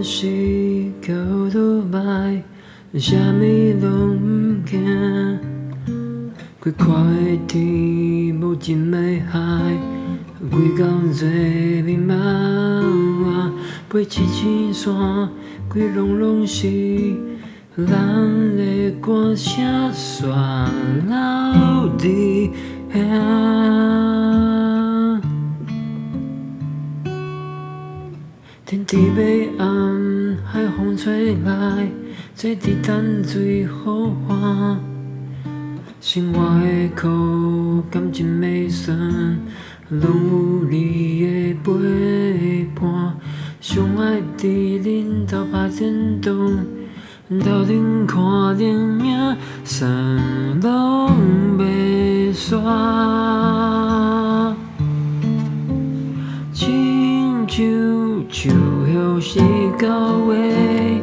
练习到落摆，啥物拢毋惊。几块的天无真要海，几工做迷茫，飞一千山，几拢是人的歌声旋流伫遐。天地要暗，海风吹来，这滴淡水好看。生活的苦，感情的酸，拢有你的陪伴。上爱伫恁头拍电动，斗阵看电影，啥拢袂煞。亲像树叶是到尾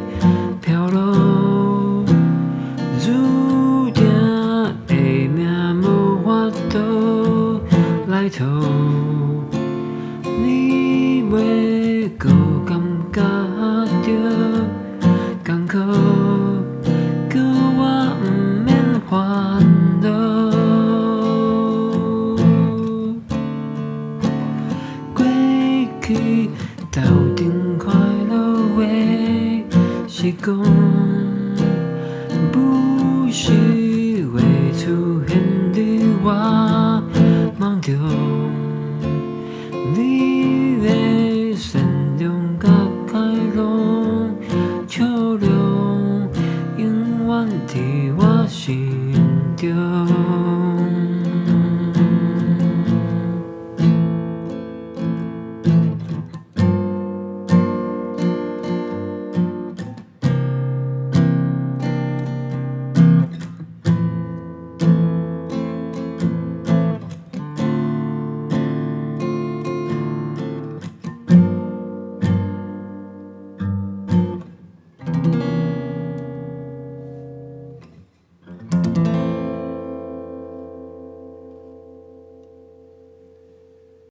飘落，注定的命无法度来逃。你袂搁感觉着艰苦，叫我毋免烦恼。过去斗阵快乐话是讲，不是。